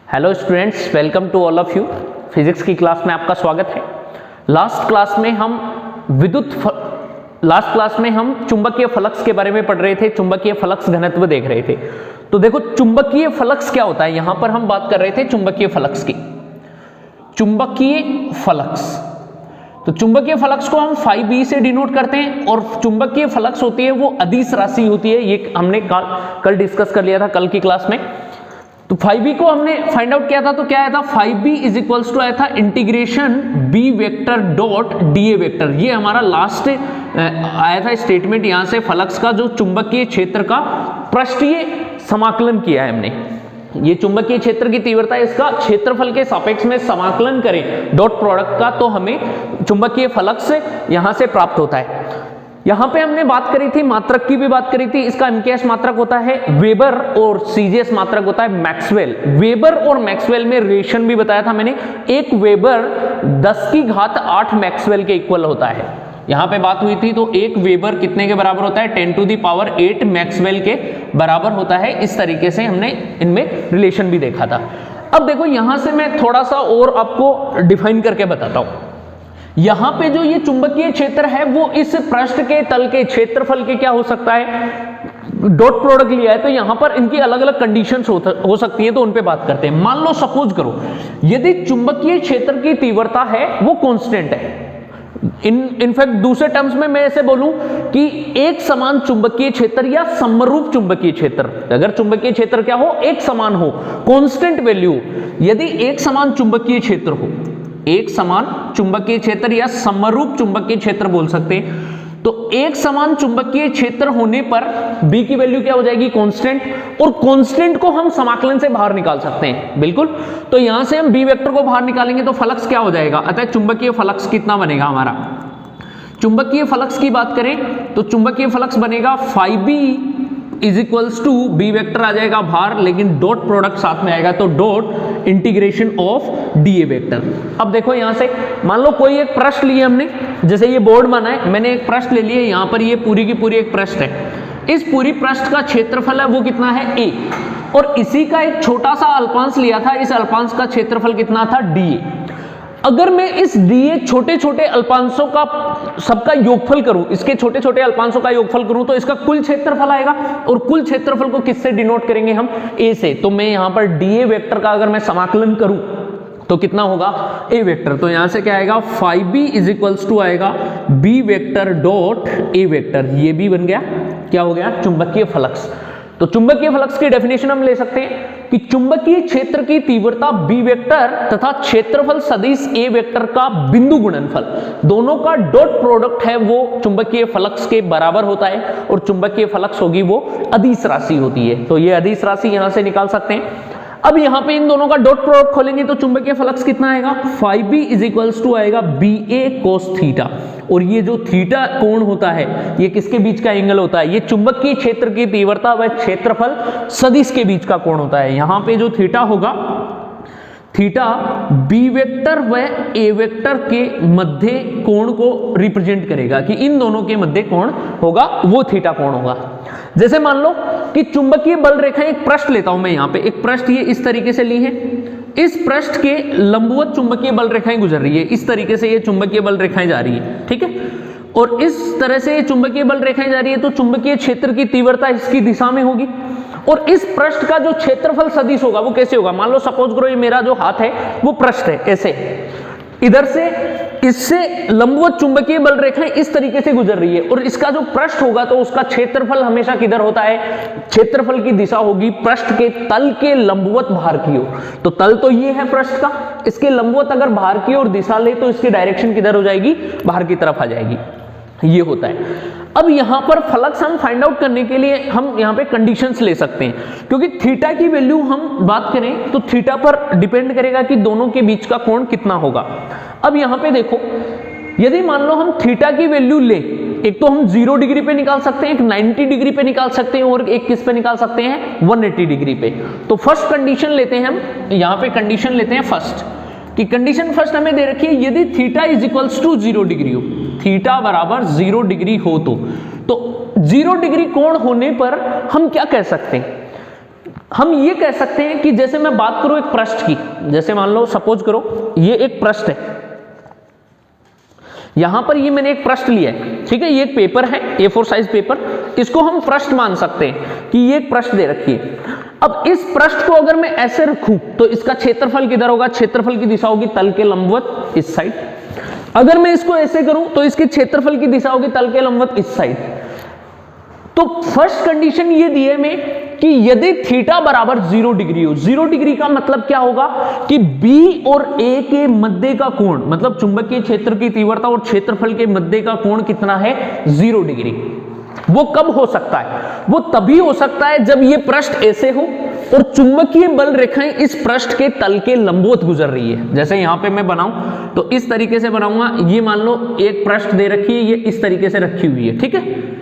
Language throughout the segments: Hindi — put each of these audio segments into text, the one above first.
Hello students, welcome to all of you. Physics की क्लास में आपका स्वागत है। लास्ट क्लास में हम चुंबकीय फ्लक्स के बारे में पढ़ रहे थे, चुंबकीय फ्लक्स घनत्व देख रहे थे। तो देखो चुंबकीय फ्लक्स क्या होता है, यहां पर हम बात कर रहे थे चुंबकीय फ्लक्स की। चुंबकीय फ्लक्स, तो चुंबकीय फ्लक्स को हम φb से डिनोट करते हैं और चुंबकीय फ्लक्स होती है वो अदिश राशि होती है। ये हमने कल डिस्कस कर लिया था कल की क्लास में। तो φb को हमने फाइंड आउट किया था, तो क्या आया था, φb इज इक्वल्स टू आया था integration b vector dot da vector. ये हमारा लास्ट आया था स्टेटमेंट यहां से, फ्लक्स का जो चुंबकीय क्षेत्र का पृष्ठीय समाकलन किया है हमने। ये चुंबकीय क्षेत्र की तीव्रता इसका क्षेत्रफल के सापेक्ष में समाकलन करें डॉट प्रोडक्ट का, तो हमें चुंबकीय फ्लक्स यहां से प्राप्त होता है। यहां पे हमने बात करी थी, मात्रक की भी बात करी थी। इसका एमकेएस मात्रक होता है वेबर और सीजीएस मात्रक होता है मैक्सवेल। वेबर और मैक्सवेल में रिलेशन भी बताया था मैंने। एक वेबर 10⁸ मैक्सवेल के इक्वल होता है। यहां पे बात हुई थी, तो एक वेबर कितने के बराबर होता है, 10⁸ मैक्सवेल के बराबर होता है। इस तरीके से हमने इनमें रिलेशन भी देखा था। अब देखो यहां से मैं थोड़ा सा और आपको डिफाइन करके बताता हूं। यहां पे जो ये चुंबकीय क्षेत्र है वो इस पृष्ठ के तल के क्षेत्रफल के क्या हो सकता है, डॉट प्रोडक्ट लिया है, तो यहां पर इनकी अलग अलग कंडीशंस हो सकती है, तो उन पे बात करते हैं। मान लो सपोज करो यदि चुंबकीय क्षेत्र की तीव्रता है वो कांस्टेंट है। इनफैक्ट दूसरे टर्म्स में मैं ऐसे बोलूं कि एक समान चुंबकीय क्षेत्र या समरूप चुंबकीय क्षेत्र, अगर चुंबकीय क्षेत्र क्या हो, एक समान हो, कांस्टेंट वैल्यू। यदि एक समान चुंबकीय क्षेत्र हो, एक समान चुंबकीय क्षेत्र या समरूप चुंबकीय क्षेत्र बोल सकते हैं, तो एक समान चुंबकीय क्षेत्र होने पर B की वैल्यू क्या हो जाएगी, कांस्टेंट। और कांस्टेंट को हम समाकलन से बाहर निकाल सकते हैं, बिल्कुल। तो यहां से हम B वेक्टर को बाहर निकालेंगे तो फ्लक्स क्या हो जाएगा, अतः चुंबकीय फ्लक्स कितना बनेगा हमारा। चुंबकीय फ्लक्स की बात करें तो चुंबकीय फ्लक्स बनेगा φb is equals to B vector आ जाएगा बाहर, लेकिन डॉट प्रोडक्ट साथ में आएगा, तो dot integration of da vector. अब देखो यहां से मान लो कोई एक पृष्ठ लिए हमने, जैसे ये बोर्ड बना है, मैंने एक पृष्ठ ले लिया, यहां पर ये पूरी की पूरी एक पृष्ठ है। इस पूरी पृष्ठ का क्षेत्रफल है वो कितना है, a, और इसी का एक छोटा सा अल्पांश लिया था, इस अल्पांश का क्षेत्रफल कितना था, da। अगर मैं इस दिए छोटे छोटे अल्पांशों का सबका योगफल करूं, इसके छोटे छोटे अल्पांशों का योगफल करूं, तो इसका कुल क्षेत्रफल आएगा। और कुल क्षेत्रफल को किससे डिनोट करेंगे हम, a से। तो मैं यहां पर da वेक्टर का अगर मैं समाकलन करूं तो कितना होगा, a वेक्टर। तो यहां से क्या आएगा, φb इज इक्वल्स टू आएगा b vector dot a vector. ये भी बन गया, क्या हो गया, चुंबकीय फ्लक्स। तो चुंबकीय फ्लक्स की डेफिनेशन हम ले सकते हैं कि चुंबकीय क्षेत्र की तीव्रता B वेक्टर तथा क्षेत्रफल सदिश A वेक्टर का बिंदु गुणनफल, दोनों का डॉट प्रोडक्ट है वो चुंबकीय फ्लक्स के बराबर होता है। और चुंबकीय फ्लक्स होगी वो अदिश राशि होती है, तो ये अदिश राशि यहां से निकाल सकते हैं। अब यहां पे इन दोनों का डॉट प्रोडक्ट खोलेंगे तो चुंबकीय फ्लक्स कितना आएगा, φb इज इक्वल्स टू आएगा BA cos थीटा। और ये जो थीटा कोण होता है ये किसके बीच का एंगल होता है, ये चुंबकीय क्षेत्र की तीव्रता व क्षेत्रफल सदिश के बीच का कोण होता है। यहां पे जो थीटा होगा, थीटा B वेक्टर व A वेक्टर के मध्य कोण को रिप्रेजेंट करेगा, कि इन दोनों के मध्य कोण होगा वो थीटा कोण होगा। जैसे मान लो कि चुंबकीय बल रेखा, एक पृष्ठ लेता हूं मैं, यहां पे एक पृष्ठ ये इस तरीके से ली है, इस पृष्ठ के लंबवत चुंबकीय बल रेखाएं गुजर रही है, इस तरीके से ये चुंबकीय बल रेखाएं जा रही है, ठीक है। और इस तरह से ये चुंबकीय बल रेखाएं जा रही है, तो चुंबकीय क्षेत्र की तीव्रता इसकी दिशा में होगी। और इस पृष्ठ का जो क्षेत्रफल सदिश होगा वो कैसे होगा, मान लो सपोज करो ये मेरा जो हाथ है वो पृष्ठ है, ऐसे इधर से इससे लंबवत चुंबकीय बल रेखाएं इस तरीके से गुजर रही है, और इसका जो पृष्ठ होगा तो उसका क्षेत्रफल हमेशा किधर होता है, क्षेत्रफल की दिशा होगी पृष्ठ के तल के लंबवत बाहर की ओर। तो तल तो ये है पृष्ठ का, इसके लंबवत अगर बाहर की ओर दिशा ले तो इसकी डायरेक्शन किधर हो जाएगी, बाहर की तरफ आ जाएगी, ये होता है। अब यहां पर फ्लक्स हम फाइंड आउट करने के लिए हम यहां पे कंडीशंस ले सकते हैं, क्योंकि थीटा की वैल्यू हम बात करें तो थीटा पर डिपेंड करेगा कि दोनों के बीच का कोण कितना होगा। अब यहां पे देखो, यदि मान लो हम थीटा की वैल्यू ले, एक तो हम 0 डिग्री पे निकाल सकते हैं, एक 90 डिग्री पे निकाल सकते हैं, और एक किस पे निकाल सकते हैं, 180 डिग्री पे। तो फर्स्ट कंडीशन लेते हैं हम, यहां पे कंडीशन लेते हैं फर्स्ट, कि कंडीशन फर्स्ट हमें दे रखी है, यदि theta is equals to 0 degree हो, थीटा बराबर 0 डिग्री हो, तो 0 डिग्री कोण होने पर हम क्या कह सकते हैं, हम ये कह सकते हैं कि जैसे मैं बात करूं एक पृष्ठ की, जैसे मान लो सपोज करो ये एक पृष्ठ है, यहां पर ये मैंने एक पृष्ठ लिया है, ठीक है, ये एक पेपर है A4 साइज पेपर, इसको हम पृष्ठ मान सकते हैं कि ये एक पृष्ठ दे रखी है। अब इस पृष्ठ को अगर मैं ऐसे रखूं तो इसका क्षेत्रफल किधर होगा, क्षेत्रफल की दिशा होगी तल के लंबवत इस साइड। अगर मैं इसको ऐसे करूं तो इसके क्षेत्रफल की दिशा होगी तल के लंबवत इस साइड। तो फर्स्ट कंडीशन ये दी है मैं कि यदि थीटा बराबर 0 डिग्री हो, 0 डिग्री का मतलब क्या होगा कि B और A के मध्य का कोण, मतलब चुंबकीय क्षेत्र की तीव्रता और क्षेत्रफल के मध्य का कोण कितना है, 0 डिग्री। वो कब हो सकता है, वो तभी हो सकता है जब ये पृष्ठ ऐसे हो और चुंबकीय बल रेखाएं इस पृष्ठ के तल के लंबवत गुजर रही है। जैसे यहां पे मैं बनाऊं तो इस तरीके से बनाऊंगा, ये मान लो एक पृष्ठ दे रखी है, ये इस तरीके से रखी हुई है, ठीक है।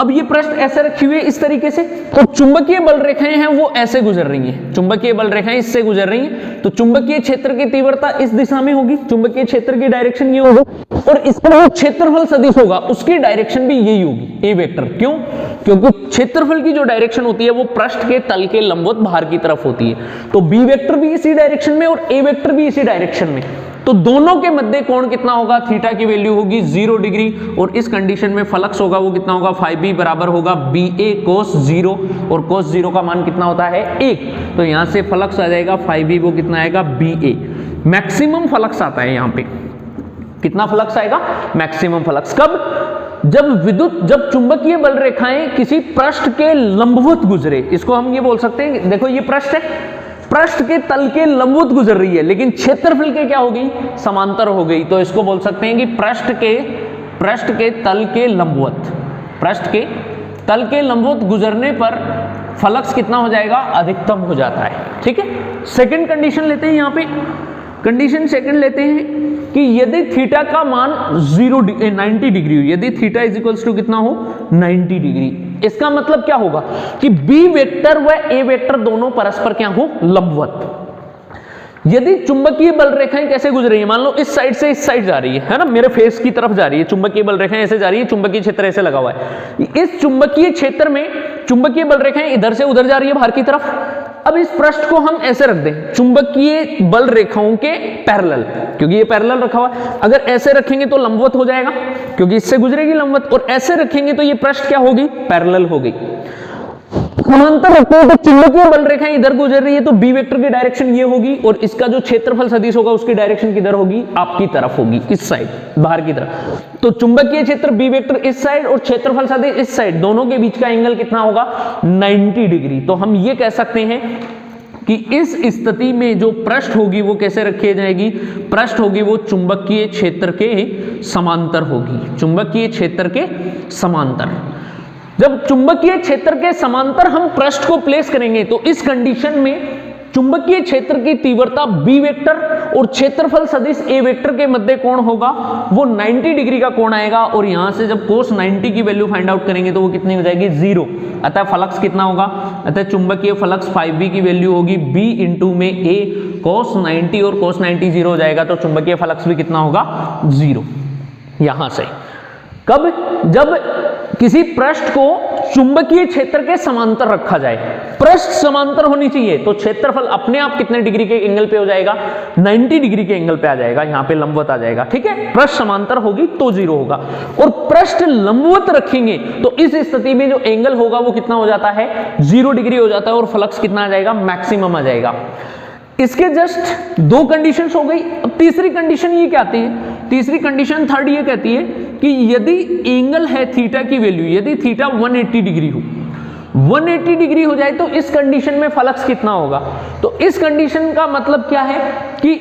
अब ये पृष्ठ ऐसे रखी हुई है इस तरीके से, तो चुंबकीय बल रेखाएं हैं वो ऐसे गुजर रही हैं, चुंबकीय बल रेखाएं इससे गुजर रही हैं, तो चुंबकीय क्षेत्र की तीव्रता इस दिशा में होगी, चुंबकीय क्षेत्र की डायरेक्शन ये होगी, और इसका जो क्षेत्रफल सदिश होगा उसकी डायरेक्शन भी यही होगी, ए वेक्टर। क्यों? क्योंकि क्षेत्रफल की जो डायरेक्शन होती है वो पृष्ठ के तल के लंबवत बाहर की तरफ होती है, तो बी वेक्टर भी इसी डायरेक्शन में और ए वेक्टर भी इसी डायरेक्शन में, तो दोनों के मध्य कोण कितना होगा, थीटा की वैल्यू होगी 0 डिग्री, और इस कंडीशन में फ्लक्स होगा वो कितना होगा, phi बराबर होगा BA cos 0, और cos 0 का मान कितना होता है 1, तो यहां से फ्लक्स आ जाएगा phi वो कितना आएगा BA। मैक्सिमम फ्लक्स आता है यहां पे, कितना फ्लक्स आएगा, मैक्सिमम फ्लक्स। कब? जब चुंबकीय बल रेखाएं किसी पृष्ठ के लंबवत गुजरे, इसको हम ये बोल सकते हैं, देखो ये पृष्ठ है, पृष्ठ के तल के लंबवत गुजर रही है, लेकिन क्षेत्रफल के क्या हो गई, समांतर हो गई, तो इसको बोल सकते हैं कि पृष्ठ के तल के लंबवत, पृष्ठ के तल के लंबवत गुजरने पर फ्लक्स कितना हो जाएगा, अधिकतम हो जाता है, ठीक है। सेकंड कंडीशन लेते हैं, यहां पे कंडीशन सेकंड लेते हैं कि यदि थीटा का मान 90 डिग्री हो, यदि थीटा इज इक्वल्स टू कितना हो, 90 डिग्री, इसका मतलब क्या होगा कि बी वेक्टर व ए वेक्टर दोनों परस्पर क्या हो, लंबवत। यदि चुंबकीय बल रेखाएं कैसे गुजर रही है, मान लो इस साइड से इस साइड जा रही है ना, मेरे फेस की तरफ जा रही है, चुंबकीय बल रेखाएं ऐसे जा रही है, चुंबकीय क्षेत्र ऐसे लगा हुआ है, इस चुंबकीय क्षेत्र में चुंबकीय बल रेखाएं इधर से उधर जा रही है बाहर की तरफ। अब इस पृष्ठ को हम ऐसे रख दें, चुंबकीय बल रेखाओं के पैरेलल, क्योंकि ये पैरेलल रखा हुआ है, अगर ऐसे रखेंगे तो लंबवत हो जाएगा क्योंकि इससे गुजरेगी लंबवत, और ऐसे रखेंगे तो ये पृष्ठ क्या होगी, पैरेलल होगी। समांतर रखते हैं तो चुंबकीय बल रेखाएं इधर गुजर रही है, तो बी वेक्टर की डायरेक्शन ये होगी, और इसका जो क्षेत्रफल सदिश होगा उसकी डायरेक्शन किधर होगी, आपकी तरफ होगी, इस साइड, बाहर की तरफ। तो चुंबकीय क्षेत्र बी वेक्टर इस साइड और क्षेत्रफल सदिश इस साइड, दोनों के बीच का एंगल कितना होगा, 90 डिग्री। तो हम ये कह सकते हैं कि इस स्थिति में जो पृष्ठ होगी वो कैसे रखी जाएगी, पृष्ठ होगी वो चुंबकीय क्षेत्र के समांतर होगी, चुंबकीय क्षेत्र के समांतर। जब चुंबकीय क्षेत्र के समांतर हम पृष्ठ को प्लेस करेंगे तो इस कंडीशन में चुंबकीय क्षेत्र की तीव्रता बी वेक्टर और क्षेत्रफल सदिश ए वेक्टर के मध्य कोण होगा वो 90 डिग्री का कोण आएगा, और यहां से जब cos 90 की वैल्यू फाइंड आउट करेंगे तो वो कितनी हो जाएगी, 0। अतः फ्लक्स कितना होगा, अतः चुंबकीय फ्लक्स phi की वैल्यू होगी b इंटू में a cos 90, और cos 90 0 हो जाएगा, तो चुंबकीय फ्लक्स भी कितना होगा, 0। यहां से कब, जब किसी पृष्ठ को चुंबकीय क्षेत्र के समांतर रखा जाए, पृष्ठ समांतर होनी चाहिए, तो क्षेत्रफल अपने आप कितने डिग्री के एंगल पे हो जाएगा, 90 डिग्री के एंगल पे आ जाएगा, यहां पे लंबवत आ जाएगा, ठीक है। पृष्ठ समांतर होगी तो 0 होगा, और पृष्ठ लंबवत रखेंगे तो इस स्थिति में जो एंगल होगा वो कितना हो जाता है, 0 डिग्री हो जाता है, और फ्लक्स कितना आ जाएगा, मैक्सिमम आ जाएगा। इसके जस्ट 2 कंडीशंस हो गई। अब तीसरी कंडीशन ये क्या आती है, तीसरी कंडीशन थर्ड ये कहती है कि यदि एंगल है थीटा की वैल्यू, यदि थीटा 180 डिग्री हो, 180 डिग्री हो जाए तो इस कंडीशन में फ्लक्स कितना होगा। तो इस कंडीशन का मतलब क्या है कि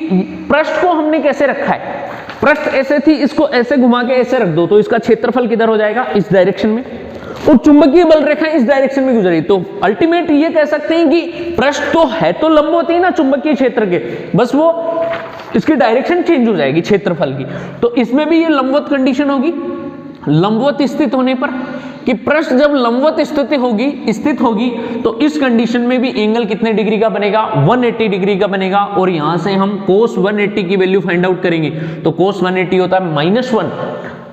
पृष्ठ को हमने कैसे रखा है, पृष्ठ ऐसे थी, इसको ऐसे घुमा के ऐसे रख दो, तो इसका क्षेत्रफल किधर हो जाएगा, इस डायरेक्शन में, और चुंबकीय बल रेखाएं इस डायरेक्शन में गुजरी, तो अल्टीमेट ये कह सकते हैं कि पृष्ठ तो है तो लंबवत ही ना चुंबकीय क्षेत्र के, बस वो इसकी डायरेक्शन चेंज हो जाएगी क्षेत्रफल की। तो इसमें भी ये लंबवत कंडीशन होगी, लंबवत स्थित होने पर, कि पृष्ठ जब लंबवत स्थित होगी तो इस कंडीशन में भी एंगल कितने डिग्री का बनेगा, 180 डिग्री का बनेगा, और यहां से हम cos 180 की वैल्यू फाइंड आउट करेंगे, तो cos 180 होता है -1,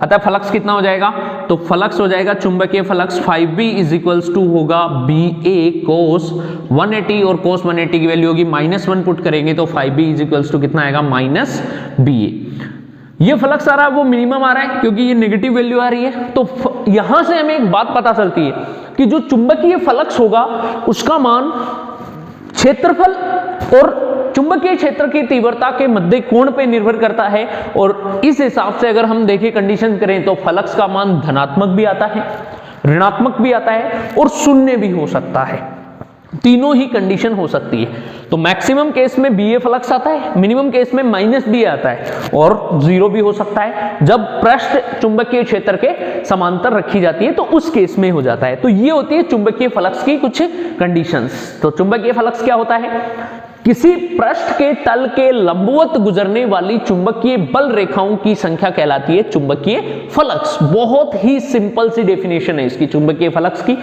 अतः फ्लक्स कितना हो जाएगा, तो फ्लक्स हो जाएगा चुंबकीय flux 5B is equals to होगा BA cos 180 और cos 180 की वैल्यू होगी -1 पुट करेंगे तो 5B इज इक्वल्स टू कितना आएगा -BA। ये फ्लक्स आ रहा है वो मिनिमम आ रहा है क्योंकि ये नेगेटिव वैल्यू आ रही है। तो यहां से हमें एक बात पता चलती है कि जो चुंबकीय फ्लक्स होगा उसका मान क्षेत्रफल और चुंबकीय क्षेत्र की तीव्रता के मध्य कोण पे निर्भर करता है। और इस हिसाब से अगर हम देखें कंडीशन करें तो फ्लक्स का मान धनात्मक भी आता है, ऋणात्मक भी आता है और शून्य भी हो सकता है। तीनों ही कंडीशन हो सकती है। तो मैक्सिमम केस में BA फ्लक्स आता है, मिनिमम केस में -BA आता है और 0 भी हो सकता है। जब पृष्ठ चुंबकीय क्षेत्र के समांतर रखी जाती है तो उस केस में हो जाता है। तो ये होती है चुंबकीय फ्लक्स की कुछ कंडीशंस। तो चुंबकीय फ्लक्स क्या होता है? किसी पृष्ठ के तल के लंबवत गुजरने वाली चुंबकीय बल रेखाओं की संख्या कहलाती है चुंबकीय फ्लक्स। बहुत ही सिंपल सी डेफिनेशन है इसकी चुंबकीय फ्लक्स की।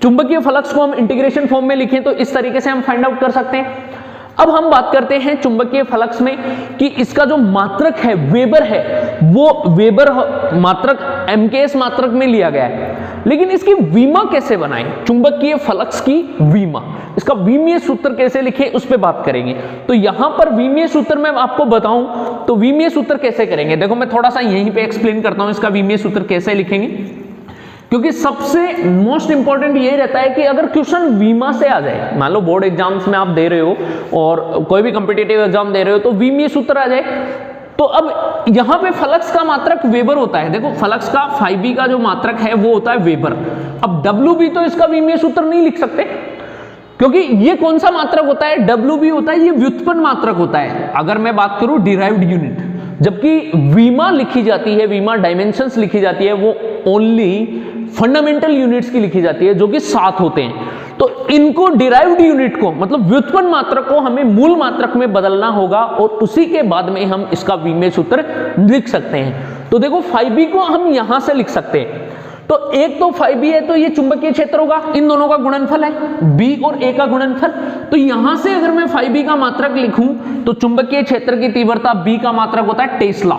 चुंबकीय फ्लक्स को हम इंटीग्रेशन फॉर्म में लिखें तो इस तरीके से हम फाइंड आउट कर सकते हैं। अब हम बात करते हैं चुंबकीय फ्लक्स में कि इसका जो मात्रक है वेबर है, वो वेबर मात्रक MKS मात्रक में लिया गया है। लेकिन इसकी विमा कैसे बनाएं? चुंबकीय फ्लक्स की विमा, इसका विमीय सूत्र कैसे लिखें उस पर बात करेंगे। तो यहां पर विमीय सूत्र मैं आपको बताऊं तो विमीय सूत्र कैसे करेंगे, देखो मैं थोड़ा सा यहीं पे एक्सप्लेन करता हूं इसका विमीय सूत्र कैसे लिखेंगे, क्योंकि सबसे मोस्ट इंपॉर्टेंट ये रहता है कि अगर क्वेश्चन विमा से आ जाए, मान लो बोर्ड एग्जाम्स में आप दे रहे हो और कोई भी कॉम्पिटिटिव एग्जाम दे रहे हो तो विमीय सूत्र आ जाए। तो अब यहां पे फ्लक्स का मात्रक वेबर होता है। देखो फ्लक्स का 5B का जो मात्रक है वो होता है वेबर। अब WB तो इसका विमीय सूत्र नहीं लिख सकते क्योंकि ये कौन सा मात्रक होता है? WB होता है, ये व्युत्पन्न मात्रक होता है अगर मैं बात करूं डिराइव्ड यूनिट। जबकि विमा लिखी जाती है, विमा डायमेंशंस लिखी जाती है, वो ओनली फंडामेंटल यूनिट्स की लिखी जाती है जो कि 7 होते हैं। तो इनको डिराइव्ड यूनिट को मतलब व्युत्पन्न मात्रक को हमें मूल मात्रक में बदलना होगा और उसी के बाद में हम इसका विमीय सूत्र लिख सकते हैं। तो देखो 5B को हम यहां से लिख सकते हैं। तो एक तो 5B है तो ये चुंबकीय क्षेत्र होगा, इन दोनों का गुणनफल है B और A का गुणनफल। तो यहां से अगर मैं 5B का मात्रक लिखूं तो चुंबकीय क्षेत्र की तीव्रता B का मात्रक होता है टेस्ला।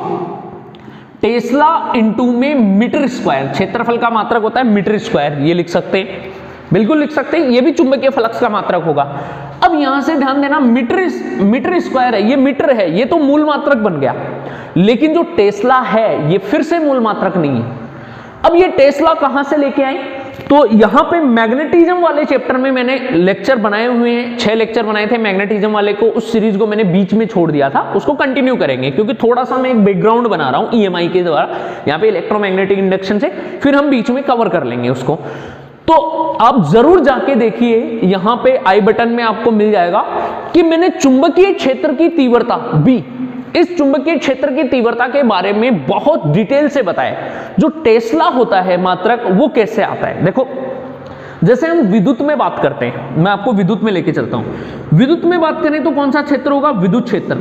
टेस्ला इंटू में मीटर स्क्वायर, क्षेत्रफल का मात्रक होता है मीटर स्क्वायर, ये लिख सकते हैं, बिल्कुल लिख सकते हैं। ये भी चुंबकीय फ्लक्स का मात्रक होगा। अब यहां से ध्यान देना मीटर स्क्वायर है, ये मीटर है, ये तो मूल मात्रक बन गया। लेकिन जो टेस्ला है ये फिर से मूल मात्रक नहीं है। अब ये टेस्ला कहां से लेके आए? तो यहां पे मैग्नेटिज्म वाले चैप्टर में मैंने लेक्चर बनाए हुए हैं, 6 लेक्चर बनाए थे मैग्नेटिज्म वाले को। उस सीरीज को मैंने बीच में छोड़ दिया था, उसको कंटिन्यू करेंगे क्योंकि थोड़ा सा मैं एक बैकग्राउंड बना रहा हूं EMI के द्वारा, यहाँ पे इलेक्ट्रोमैग्नेटिक इंडक्शन से, फिर हम बीच में कवर कर लेंगे उसको। तो आप जरूर जाके देखिए, यहां पे आई बटन में आपको मिल जाएगा कि मैंने चुंबकीय क्षेत्र की तीव्रता B, इस चुंबकीय क्षेत्र की तीव्रता के बारे में बहुत डिटेल से बताया। जो टेस्ला होता है मात्रक वो कैसे आता है, देखो जैसे हम विद्युत में बात करते हैं, मैं आपको विद्युत में लेके चलता हूं। विद्युत में बात करें तो कौन सा क्षेत्र होगा? विद्युत क्षेत्र।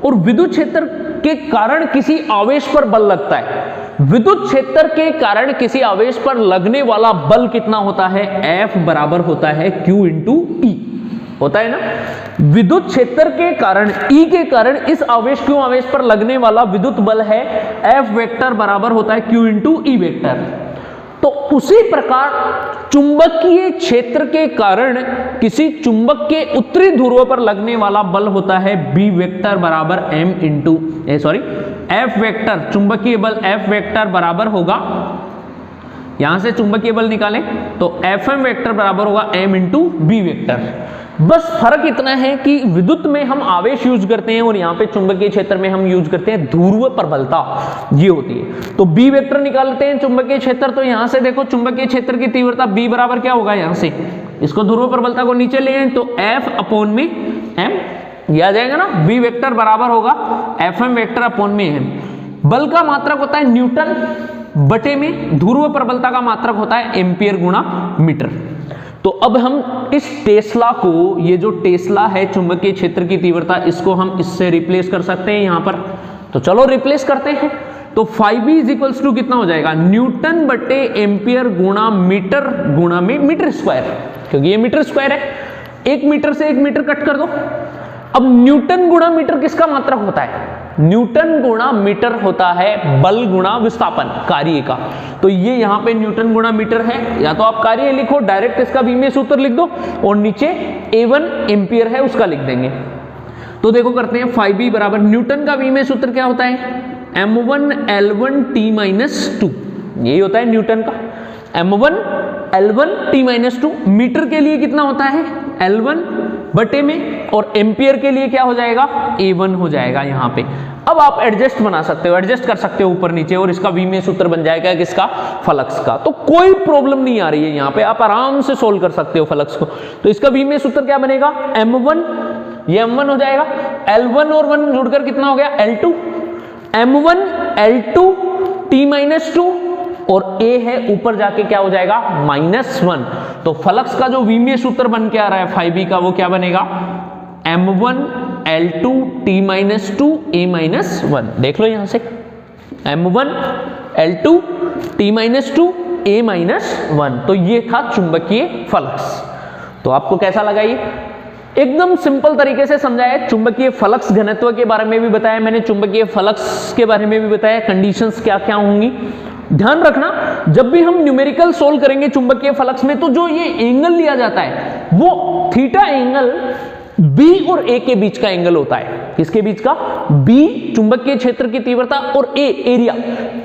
और विद्युत क्षेत्र के कारण किसी आवेश पर बल लगता है। विद्युत क्षेत्र के कारण किसी आवेश पर लगने वाला बल कितना होता है? F बराबर होता है Q इंटू E, होता है ना। विद्युत क्षेत्र के कारण E के कारण इस आवेश Q आवेश पर लगने वाला विद्युत बल है F वेक्टर बराबर होता है Q इंटू E वेक्टर। तो उसी प्रकार चुंबकीय क्षेत्र के कारण किसी चुंबक के उत्तरी ध्रुव पर लगने वाला बल होता है B वेक्टर बराबर M इंटू F वेक्टर। चुंबकीय बल F वेक्टर बराबर होगा, यहां से चुंबकीय बल निकालें तो Fm वेक्टर बराबर होगा M इंटू B वेक्टर। बस फर्क इतना है कि विद्युत में हम आवेश यूज करते हैं और यहाँ पे चुंबकीय क्षेत्र में हम यूज करते हैं ध्रुव प्रबलता, ये होती है। तो B वेक्टर निकालते हैं चुंबकीय क्षेत्र, तो यहाँ से देखो चुंबकीय क्षेत्र की तीव्रता B बराबर क्या होगा, यहाँ से इसको ध्रुव प्रबलता को नीचे ले आए तो F अपॉन में M, ये आ जाएगा ना। B वेक्टर बराबर होगा Fm वेक्टर अपॉन में M। बल का मात्रक होता है न्यूटन बटे में, ध्रुव प्रबलता का मात्रक होता है एम्पियर गुणा मीटर। तो अब हम इस टेस्ला को, ये जो टेस्ला है चुंबकीय क्षेत्र की तीव्रता, इसको हम इससे रिप्लेस कर सकते हैं यहां पर। तो चलो रिप्लेस करते हैं। तो 5B इज इक्वल्स टू कितना हो जाएगा? न्यूटन बटे एम्पियर गुणा में मीटर स्क्वायर, क्योंकि ये मीटर स्क्वायर है। 1 मीटर से 1 मीटर कट कर दो। अब न्यूटन गुणा मीटर किसका मात्रक होता है? न्यूटन गुणा मीटर होता है बल गुणा विस्थापन कार्य का। तो ये यहां पे न्यूटन गुणा मीटर है, या तो आप कार्य लिखो डायरेक्ट इसका v में सूत्र लिख दो और नीचे A1 एम्पियर है उसका लिख देंगे। तो देखो करते हैं, phi b बराबर न्यूटन का v में सूत्र क्या होता है, m1 L1 t माइनस 2, यही होता है न्यूटन का m1 L1 t minus 2। Metre के लिए कितना होता है L1 बटे में, और एम्पियर के लिए क्या हो जाएगा A1 हो जाएगा यहाँ पे। अब आप एडजस्ट बना सकते हो, एडजस्ट कर सकते हो ऊपर नीचे, और इसका v में सूत्र बन जाएगा किसका, फ्लक्स का। तो कोई प्रॉब्लम नहीं आ रही है यहाँ पे, आप आराम से सोल्व कर सकते हो फ्लक्स को। तो इसका v में सूत्र क्या बनेगा, m1, ये m1 हो जाएगा, L1 और 1 जुड़कर कितना हो गया L2, m1 L2 t minus 2, और a है ऊपर जाके क्या हो जाएगा -1। तो फ्लक्स का जो v में सूत्र बन के आ रहा है phi b का, वो क्या बनेगा m1 L2 t minus 2 a minus 1। देख लो यहां से m1 L2 t minus 2 a minus 1। तो ये था चुंबकीय फ्लक्स। तो आपको कैसा लगा ये, एकदम सिंपल तरीके से समझाया। चुंबकीय फ्लक्स घनत्व के बारे में भी बताया मैंने, चुंबकीय फ्लक्स के बारे में भी बताया, कंडीशंस क्या क्या होंगी। ध्यान रखना जब भी हम न्यूमेरिकल सोल्व करेंगे चुंबकीय फ्लक्स में, तो जो ये एंगल लिया जाता है वो थीटा एंगल B और A के बीच का एंगल होता है। किसके बीच का, B चुंबकीय क्षेत्र की तीव्रता, और A एरिया।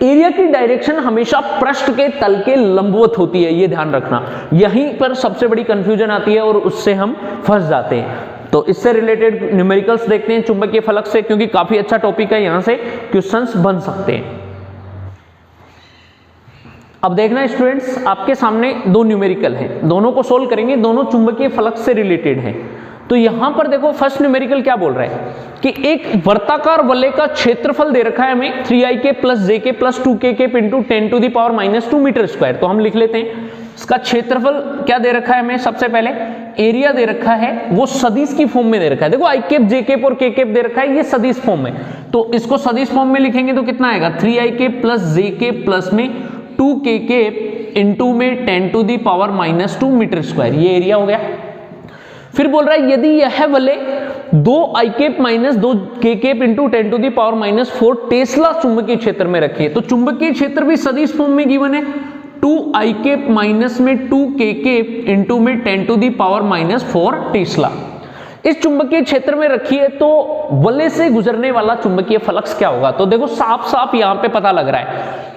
एरिया की डायरेक्शन हमेशा पृष्ठ के तल के लंबवत होती है, ये ध्यान रखना। यहीं पर सबसे बड़ी कंफ्यूजन आती है और उससे हम फंस जाते हैं। तो इससे रिलेटेड न्यूमेरिकल्स देखते हैं चुंबकीय फ्लक्स से, क्योंकि काफी अच्छा टॉपिक है, यहां से क्वेश्चंस बन सकते हैं। अब देखना स्टूडेंट्स, आपके सामने दो न्यूमेरिकल हैं, दोनों को सोल्व करेंगे, दोनों चुंबकीय फ्लक्स से रिलेटेड हैं। तो यहां पर देखो फर्स्ट न्यूमेरिकल क्या बोल रहा है कि एक वर्ताकार वलय का क्षेत्रफल दे रखा है हमें 3ik plus jk plus 2kk into 10⁻⁻² metre square. तो हम लिख लेते हैं इसका क्षेत्रफल क्या दे रखा है हमें, सबसे पहले एरिया दे रखा है, वो सदिश की फॉर्म में दे रखा है। देखो i कैप j कैप और k कैप दे रखा है, ये सदिश फॉर्म में। तो इसको सदिश फॉर्म में लिखेंगे तो कितना आएगा 3ik प्लस jk प्लस में 2kk इंटू में 10⁻⁻² मीटर स्क्वायर, ये एरिया हो गया। फिर बोल रहा है यदि यह वलय 2i cap minus 2k cap into 10⁻⁻4 Tesla चुंबकीय क्षेत्र में रखिए, तो चुंबकीय क्षेत्र भी सदिश फॉर्म में गिवन है, 2i कैप माइनस में 2k कैप इंटू में 10⁻⁻4 टेस्ला। इस चुंबकीय क्षेत्र में रखिए तो वलय से गुजरने वाला चुंबकीय फ्लक्स क्या होगा। तो देखो साफ साफ यहां पे पता लग रहा है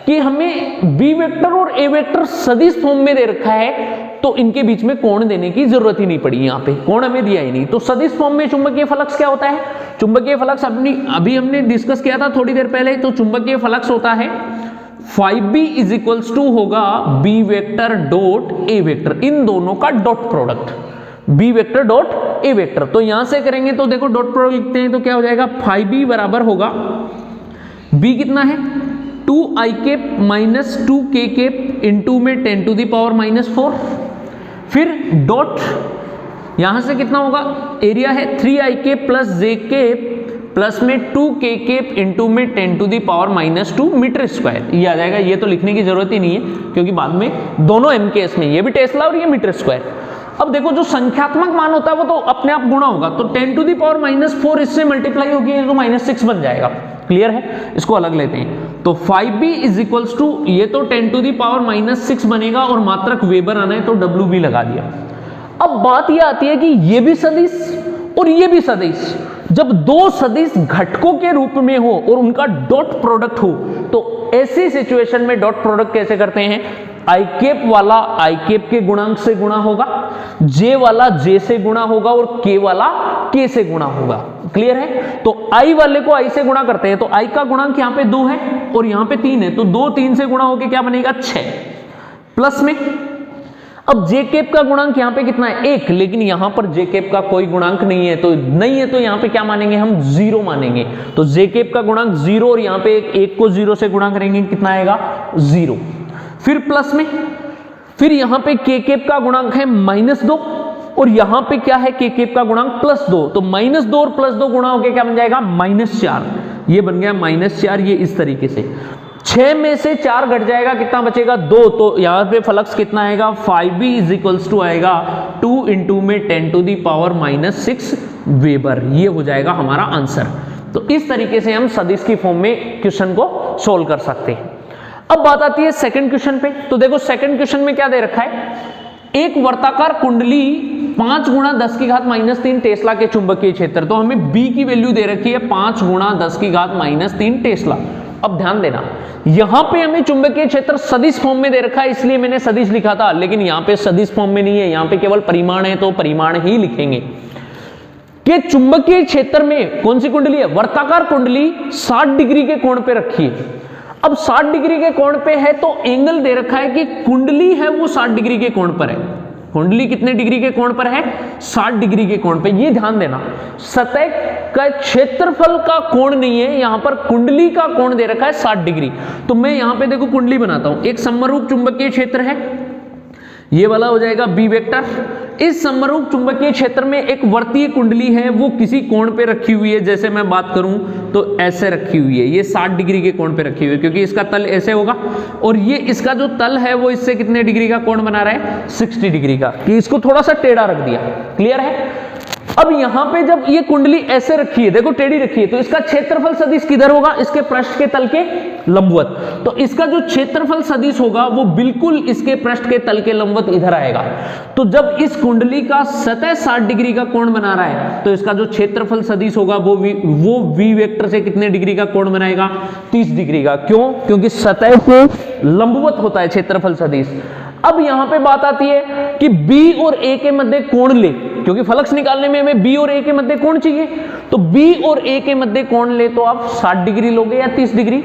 कि हमें बी वेक्टर और ए वेक्टर सदिश फॉर्म में दे रखा है, तो इनके बीच में कोण देने की जरूरत ही नहीं पड़ी, यहाँ पे कोण हमें दिया ही नहीं। तो सदिश फॉर्म में चुंबकीय फ्लक्स क्या होता है, चुंबकीय फ्लक्स अभी हमने डिस्कस किया था थोड़ी देर पहले। तो चुंबकीय फ्लक्स होता है phi b is equals to होगा B vector dot A vector, इन दोनों का dot product, B vector dot A vector. तो यहां से करेंगे तो देखो डॉट प्रोडक्ट लिखते हैं तो क्या हो जाएगा phi b बराबर होगा, b कितना है 2i cap minus 2k cap into में 10⁻⁻4, फिर डॉट यहां से कितना होगा, एरिया है 3i cap plus j cap plus में 2k कैप इंटू में 10⁻⁻2 मीटर स्क्वायर, ये आ जाएगा। ये तो लिखने की जरूरत ही नहीं है क्योंकि बाद में दोनों MKS में, ये भी टेस्ला और ये मीटर स्क्वायर। अब देखो जो संख्यात्मक मान होता है वो तो अपने आप गुणा होगा, तो 10⁻⁻4 इससे मल्टीप्लाई होगी तो -6 बन जाएगा। क्लियर है, इसको अलग लेते हैं। तो phi b is equals to, ये तो 10⁻⁻6 बनेगा और मात्रक वेबर आना है तो WB लगा दिया। अब बात ये आती है कि ये भी सदिश और ये भी सदिश, जब दो सदिश घटकों के रूप में हो और उनका डॉट प्रोडक्ट हो, तो ऐसी सिचुएशन में डॉट प्रोडक्ट कैसे करते हैं, i कैप वाला i कैप के गुणांक से गुणा होगा, j वाला j से गुणा होगा और k वाला k से गुणा होगा। क्लियर है, तो i वाले को i से गुणा करते हैं तो i का गुणांक यहाँ पे 2 है और यहाँ पे 3 है, तो 2 3 से गुणा होके क्या बनेगा 6, प्लस में अब j कैप का गुणांक यहाँ पे कितना है 1, लेकिन यहाँ पर j कैप का कोई गुणांक नहीं है, तो यहाँ पे क्या मानेंगे हम 0 मानेंगे। तो j कैप का गुणांक 0 और यहाँ पे 1 को 0 से गुणा करेंगे कितना आएगा 0, फिर प्लस में, फिर यहाँ पे k कैप का गुणांक है -2 और यहाँ पे क्या है k कैप का गुणांक +2, तो -2 और +2 गुणा होके क्या बन जाएगा -4, ये बन गया -4। ये इस तरीके से 6 में से 4 घट जाएगा, कितना बचेगा 2, तो यहाँ पे फ्लक्स कितना आएगा phi b is equals to आएगा 2 इंटू में 10⁻⁻6 वेबर, ये हो जाएगा हमारा आंसर। तो इस तरीके से हम सदिश की फॉर्म में क्वेश्चन को सोल्व कर सकते हैं। अब बात आती है सेकंड क्वेश्चन पे। तो देखो सेकंड क्वेश्चन में क्या दे रखा है, एक वर्ताकार कुंडली 5 गुणा 10 की घात -3 टेस्ला के चुंबकीय क्षेत्र। तो हमें B की वैल्यू दे रखी है 5 गुणा 10 की घात -3 टेस्ला। अब ध्यान देना, यहां पे हमें चुंबकीय क्षेत्र सदिश फॉर्म में दे रखा है, इसलिए मैंने सदिश लिखा था, लेकिन यहां पे सदिश फॉर्म में नहीं है, यहां पे केवल परिमाण है, तो परिमाण ही लिखेंगे कि चुंबकीय क्षेत्र में कौन सी कुंडली है, वर्ताकार कुंडली 60 डिग्री के कोण पे रखी है। अब 60 डिग्री के कोण पे है तो एंगल दे रखा है कि कुंडली है वो 60 डिग्री के कोण पर है। कुंडली कितने डिग्री के कोण पर है, 60 डिग्री के कोण पे। ये ध्यान देना, सतह का क्षेत्रफल का कोण नहीं है, यहां पर कुंडली का कोण दे रखा है 60 डिग्री। तो मैं यहां पे देखो कुंडली बनाता हूं, एक समरूप चुंबकीय क्षेत्र है, ये वाला हो जाएगा बी वेक्टर। इस समरूप चुंबकीय क्षेत्र में एक वर्तीय कुंडली है, वो किसी कोण पे रखी हुई है, जैसे मैं बात करूं तो ऐसे रखी हुई है, ये 60 डिग्री के कोण पे रखी हुई है, क्योंकि इसका तल ऐसे होगा और ये इसका जो तल है वो इससे कितने डिग्री का कोण बना रहा है, 60 डिग्री का, कि इसको थोड़ा सा टेढ़ा रख दिया। क्लियर है। अब यहां पे जब ये कुंडली ऐसे रखी है, देखो टेढ़ी रखी है, तो इसका क्षेत्रफल सदिश किधर होगा, इसके पृष्ठ के तल के लंबवत। तो इसका जो क्षेत्रफल सदिश होगा वो बिल्कुल इसके पृष्ठ के तल के लंबवत इधर आएगा। तो जब इस कुंडली का सतह 60 डिग्री का कोण बना रहा है, तो इसका जो क्षेत्रफल सदिश होगा वो V वेक्टर से कितने डिग्री का कोण बनाएगा, 30 डिग्री का। क्यों, क्योंकि सतह को लंबवत होता है क्षेत्रफल सदिश। अब यहां पे बात आती है कि B और A के मध्य कोण ले, क्योंकि फ्लक्स निकालने में हमें B और A के मध्य कोण चाहिए, तो B और A के मध्य कोण ले तो आप 60 डिग्री लोगे या 30 डिग्री,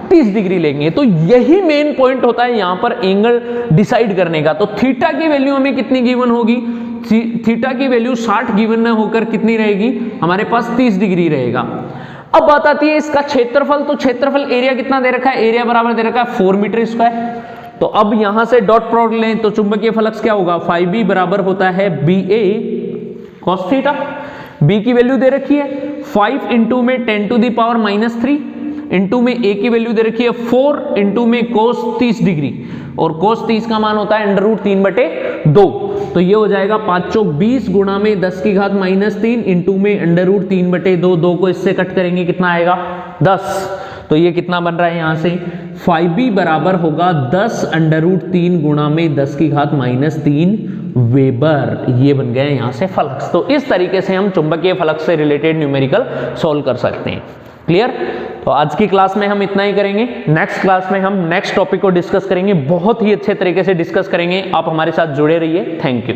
30 डिग्री लेंगे। तो यही मेन पॉइंट होता है यहां पर एंगल डिसाइड करने का। तो थीटा की वैल्यू हमें कितनी गिवन होगी, थीटा की वैल्यू 60 गिवन न होकर कितनी रहेगी, हमारे पास 30 डिग्री रहेगा। अब बात आती है इसका क्षेत्रफल। तो क्षेत्रफल एरिया कितना दे रखा है, एरिया बराबर दे रखा है 4 मीटर स्क्वायर। तो अब यहां से डॉट प्रोडक्ट लें तो चुंबकीय फ्लक्स क्या होगा, 5B बराबर होता है BA cos थीटा। B की वैल्यू दे रखी है 5 इंटू में 10⁻³ इंटू में A की वैल्यू दे रखी है 4 इंटू में cos 30 डिग्री, और cos 30 का मान होता है √3/2। तो ये हो जाएगा 5 चौक 20 गुणा में 10 की घात -3 इंटू में √3/2। 2 को इससे कट करेंगे कितना आएगा, 10। तो ये कितना बन रहा है यहां से, 5B बराबर होगा 10 √3 गुणा में 10 की घात -3 वेबर। ये बन गया यहां से फ्लक्स। तो इस तरीके से हम चुंबकीय फ्लक्स से रिलेटेड न्यूमेरिकल सॉल्व कर सकते हैं। क्लियर। तो आज की क्लास में हम इतना ही करेंगे। नेक्स्ट क्लास में हम नेक्स्ट टॉपिक को डिस्कस करेंगे, बहुत ही अच्छे तरीके से डिस्कस करेंगे। आप हमारे साथ जुड़े रहिए। Thank you.